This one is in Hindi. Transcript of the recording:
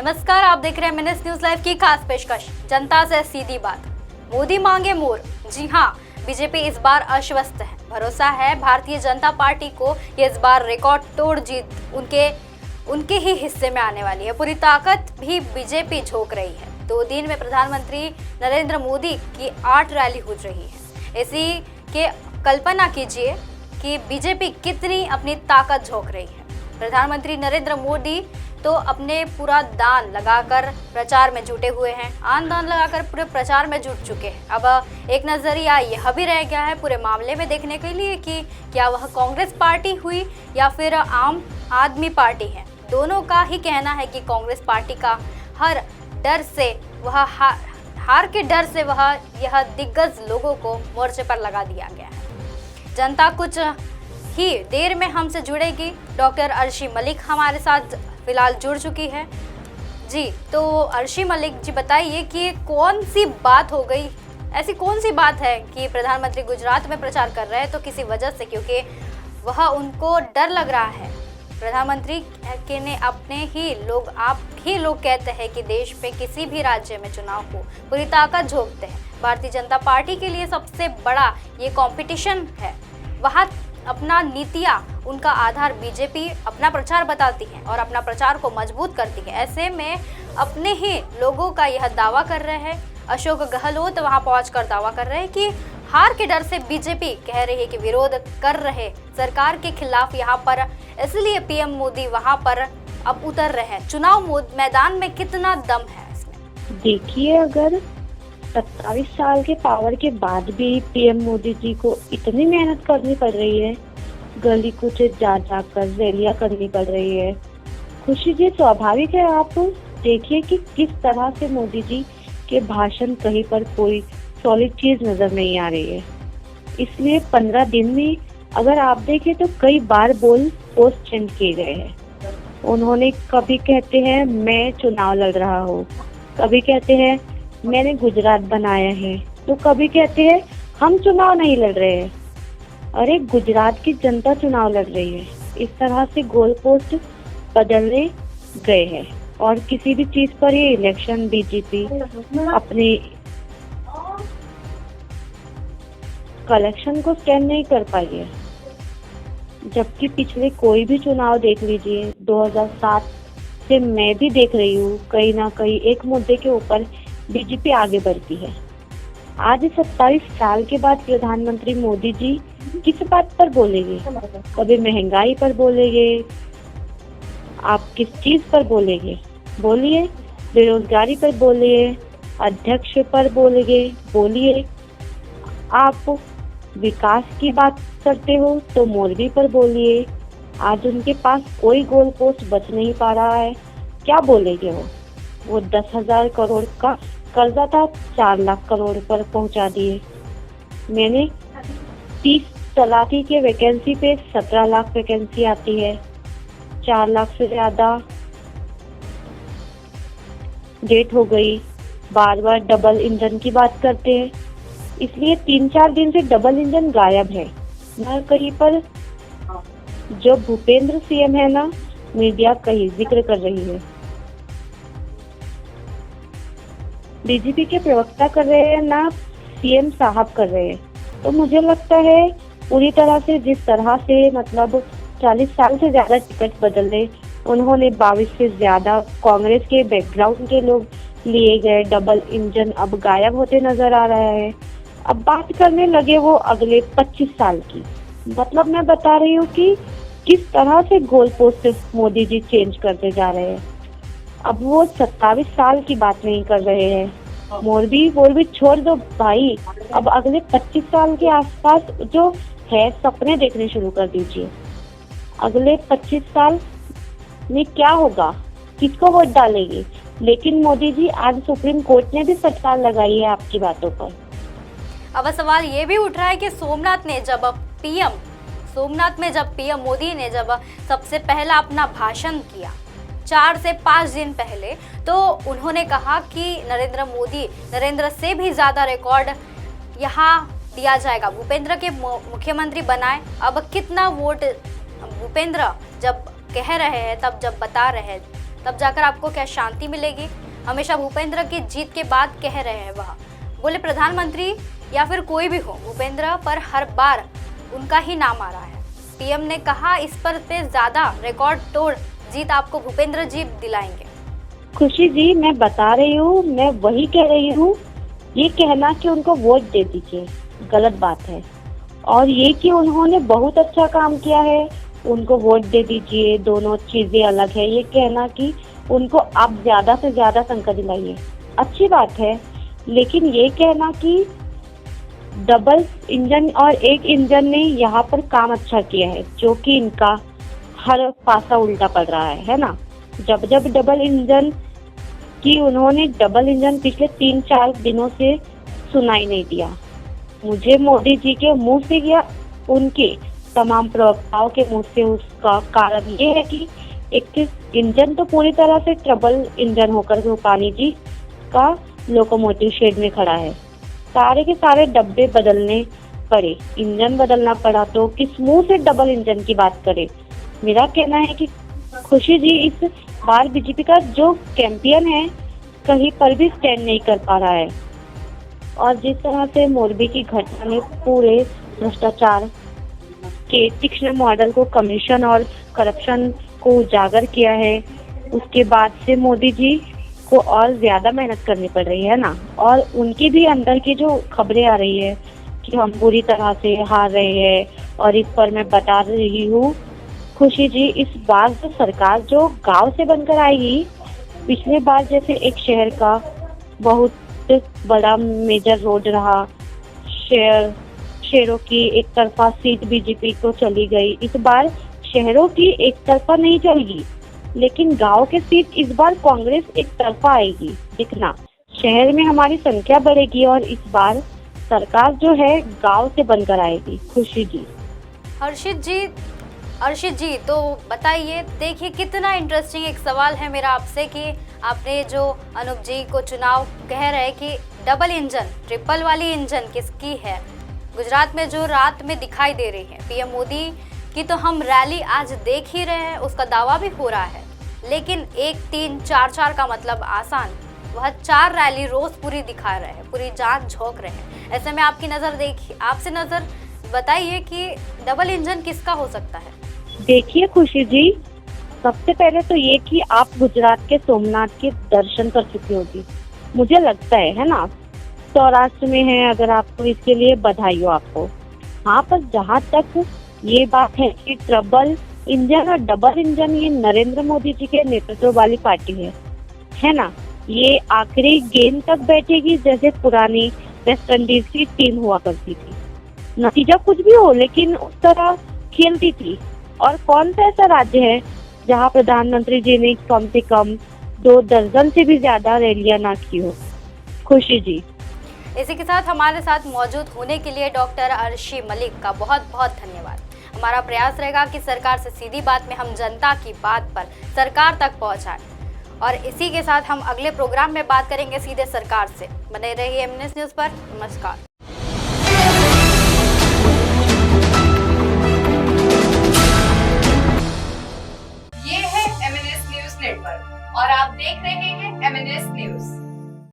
नमस्कार, आप देख रहे हैं मिनट न्यूज लाइव की खास पेशकश जनता से सीधी बात। मोदी मांगे मोर। जी हां, बीजेपी इस बार आश्वस्त है। भरोसा है भारतीय जनता पार्टी को ये इस बार रिकॉर्ड तोड़ जीत उनके ही हिस्से में आने वाली है। पूरी ताकत भी बीजेपी झोंक रही है। 2 दिन में प्रधानमंत्री नरेंद्र मोदी की 8 रैली हो रही है। इसी के कल्पना कीजिए कि बीजेपी कितनी अपनी ताकत झोंक रही है। प्रधानमंत्री नरेंद्र मोदी तो अपने पूरा दान लगाकर प्रचार में जुटे हुए हैं, आन दान लगाकर पूरे प्रचार में जुट चुके हैं। अब एक नजरिया यह भी रह गया है पूरे मामले में देखने के लिए कि क्या वह कांग्रेस पार्टी हुई या फिर आम आदमी पार्टी है। दोनों का ही कहना है कि कांग्रेस पार्टी का हार के डर से वह यह दिग्गज लोगों को मोर्चे पर लगा दिया गया है। जनता कुछ ही देर में हमसे जुड़ेगी। डॉक्टर अर्शी मलिक हमारे साथ फिलहाल जुड़ चुकी है। जी, तो अर्शी मलिक जी बताइए कि कौन सी बात हो गई, ऐसी कौन सी बात है कि प्रधानमंत्री गुजरात में प्रचार कर रहे हैं, तो किसी वजह से, क्योंकि वह उनको डर लग रहा है। प्रधानमंत्री के ने अपने ही लोग, आप ही लोग कहते हैं कि देश में किसी भी राज्य में चुनाव को पूरी ताकत झोंकते हैं। भारतीय जनता पार्टी के लिए सबसे बड़ा ये कंपटीशन है। वहाँ अपना नीतियाँ, उनका आधार बीजेपी अपना प्रचार बताती है और अपना प्रचार को मजबूत करती है। ऐसे में अपने ही लोगों का यह दावा कर रहे हैं। अशोक गहलोत वहां पहुंचकर दावा कर रहे हैं कि हार के डर से बीजेपी कह रही है कि विरोध कर रहे सरकार के खिलाफ यहाँ पर, इसलिए पीएम मोदी वहां पर अब उतर रहे हैं। चुनाव मैदान में कितना दम है इसमें? देखिए, अगर 27 साल के पावर के बाद भी पीएम मोदी जी को इतनी मेहनत करनी पड़ रही है, गली कूचे जा जाकर रैलियां करनी पड़ रही है, खुशी जी स्वाभाविक है। आप देखिए कि किस तरह से मोदी जी के भाषण कहीं पर कोई सॉलिड चीज नजर नहीं आ रही है। इसलिए 15 दिन में अगर आप देखें तो कई बार बोल पोस्ट चेंज किए गए हैं। उन्होंने कभी कहते हैं मैं चुनाव लड़ रहा हूँ, कभी कहते हैं मैंने गुजरात बनाया है, तो कभी कहते हैं हम चुनाव नहीं लड़ रहे हैं। अरे, गुजरात की जनता चुनाव लड़ रही है। इस तरह से गोल पोस्ट बदलने गए हैं और किसी भी चीज पर ये इलेक्शन बीजेपी अपने कलेक्शन को स्टैंड नहीं कर पाई है। जबकि पिछले कोई भी चुनाव देख लीजिए, 2007 से मैं भी देख रही हूँ, कहीं ना कहीं एक मुद्दे के ऊपर बीजेपी आगे बढ़ती है। आज 27 साल के बाद प्रधानमंत्री मोदी जी किस बात पर बोलेंगे? कभी महंगाई पर बोलेंगे, आप किस चीज पर बोलेंगे? बोलिए। बेरोजगारी पर बोलिए, अध्यक्ष पर बोलिए। आप विकास की बात करते हो तो मोदी पर बोलिए। आज उनके पास कोई गोल पोस्ट बच नहीं पा रहा है, क्या बोलेंगे वो 10,000 करोड़ का कर्जा था 4 लाख करोड़ पर पहुंचा दिए। मैंने 30 तलाकी के वैकेंसी पे 17 लाख वैकेंसी आती है, 4 लाख से ज्यादा डेट हो गई। बार बार डबल इंजन की बात करते हैं, इसलिए 3-4 दिन से डबल इंजन गायब है न कहीं पर। जो भूपेंद्र सीएम है ना, मीडिया कहीं जिक्र कर रही है। बीजेपी के प्रवक्ता कर रहे हैं ना, सीएम साहब कर रहे हैं। तो मुझे लगता है पूरी तरह से, जिस तरह से मतलब 40 साल से ज्यादा टिकट बदले उन्होंने, 22 से ज्यादा कांग्रेस के बैकग्राउंड के लोग लिए गए, डबल इंजन अब गायब होते नजर आ रहा है। अब बात करने लगे वो अगले 25 साल की। मतलब मैं बता रही हूँ कि किस तरह से goal post Modi ji change करते जा रहे हैं। अब वो 27 साल की बात नहीं कर रहे हैं। मोरबी छोड़ दो भाई, अब अगले 25 साल के आसपास जो है सपने देखने शुरू कर दीजिए। अगले 25 साल में क्या होगा, किसको वोट डालेंगे? लेकिन मोदी जी, आज सुप्रीम कोर्ट ने भी फटकार लगाई है आपकी बातों पर। अब सवाल ये भी उठ रहा है कि सोमनाथ में जब पीएम मोदी ने जब सबसे पहला अपना भाषण किया 4 से 5 दिन पहले, तो उन्होंने कहा कि नरेंद्र से भी ज्यादा रिकॉर्ड यहाँ दिया जाएगा, भूपेंद्र के मुख्यमंत्री बनाए। अब कितना वोट भूपेंद्र जब कह रहे हैं, तब जब बता रहे हैं तब जाकर आपको क्या शांति मिलेगी। हमेशा भूपेंद्र की जीत के बाद कह रहे हैं वह। बोले प्रधानमंत्री या फिर कोई भी हो, भूपेंद्र पर हर बार उनका ही नाम आ रहा है। पीएम ने कहा इस पर से ज्यादा रिकॉर्ड तोड़ जीत आपको भूपेंद्र जी दिलाएंगे। खुशी जी, मैं बता रही हूँ, मैं वही कह रही हूँ। ये कहना कि उनको वोट दे दीजिए गलत बात है, और ये कि उन्होंने बहुत अच्छा काम किया है उनको वोट दे दीजिए, दोनों चीजें अलग है। ये कहना कि उनको आप ज्यादा से ज्यादा संकट दिलाइए, अच्छी बात है, लेकिन ये कहना कि डबल इंजन और एक इंजन ने यहाँ पर काम अच्छा किया है, जो कि इनका हर पासा उल्टा पड़ रहा है ना। जब जब डबल इंजन की उन्होंने डबल इंजन पिछले 3-4 दिनों से सुनाई नहीं दिया। मुझे मोदी जी के मुंह से या उनके तमाम प्रवक्ताओं के मुंह से उसका कारण ये है कि एक इंजन तो पूरी तरह से ट्रबल इंजन होकर रूपानी जी का लोकोमोटिव शेड में खड़ा है। सारे के सारे डब्बे बदलने पड़े, इंजन बदलना पड़ा, तो किस मुंह से डबल इंजन की बात करे। मेरा कहना है कि खुशी जी इस बार बीजेपी का जो कैंपियन है कहीं पर भी स्टैंड नहीं कर पा रहा है, और जिस तरह से मोरबी की घटना ने पूरे भ्रष्टाचार के तीक्ष्ण मॉडल को, कमीशन और करप्शन को उजागर किया है, उसके बाद से मोदी जी को और ज्यादा मेहनत करनी पड़ रही है ना। और उनके भी अंदर की जो खबरें आ रही है कि हम पूरी तरह से हार रहे हैं, और इस पर मैं बता रही हूँ खुशी जी, इस बार जो सरकार जो गांव से बनकर आएगी, पिछले बार जैसे एक शहर का बहुत बड़ा मेजर रोड रहा, शहरों की एक तरफा सीट बीजेपी को चली गई, इस बार शहरों की एक तरफा नहीं चलेगी, लेकिन गांव के सीट इस बार कांग्रेस एक तरफा आएगी। दिखना शहर में हमारी संख्या बढ़ेगी, और इस बार सरकार जो है गांव से बनकर आएगी। खुशी जी। अर्शित जी तो बताइए, देखिए कितना इंटरेस्टिंग एक सवाल है मेरा आपसे कि आपने जो अनूप जी को चुनाव कह रहे कि डबल इंजन, ट्रिपल वाली इंजन किसकी है। गुजरात में जो रात में दिखाई दे रही है पीएम मोदी की, तो हम रैली आज देख ही रहे हैं, उसका दावा भी हो रहा है, लेकिन 1-3-4-4 का मतलब आसान, वह 4 रैली रोज पूरी दिखा रहे हैं, पूरी जान झोंक रहे हैं। ऐसे में आपकी नजर देखिए, आपसे नजर बताइए कि डबल इंजन किसका हो सकता है। देखिए खुशी जी, सबसे पहले तो ये कि आप गुजरात के सोमनाथ के दर्शन कर चुकी होगी, मुझे लगता है ना। सौराष्ट्र में है, अगर आपको इसके लिए बधाई हो आपको। हाँ, पर जहाँ तक ये बात है कि ट्रबल इंजन और डबल इंजन, ये नरेंद्र मोदी जी के नेतृत्व वाली पार्टी है ना। ये आखिरी गेंद तक बैठेगी, जैसे पुरानी वेस्ट इंडीज की टीम हुआ करती थी। नतीजा कुछ भी हो, लेकिन उस तरह खेलती थी। और कौन सा ऐसा राज्य है जहां प्रधानमंत्री जी ने कम से कम 2 दर्जन से भी ज्यादा रैलियां ना की हो। खुशी जी। इसी के साथ हमारे साथ मौजूद होने के लिए डॉक्टर अर्शी मलिक का बहुत बहुत धन्यवाद। हमारा प्रयास रहेगा कि सरकार से सीधी बात में हम जनता की बात पर सरकार तक पहुंचाएं, और इसी के साथ हम अगले प्रोग्राम में बात करेंगे सीधे सरकार से। बने रहिए एमएनएस न्यूज पर। नमस्कार। ये है एमएनएस न्यूज नेटवर्क और आप देख रहे हैं एमएनएस न्यूज।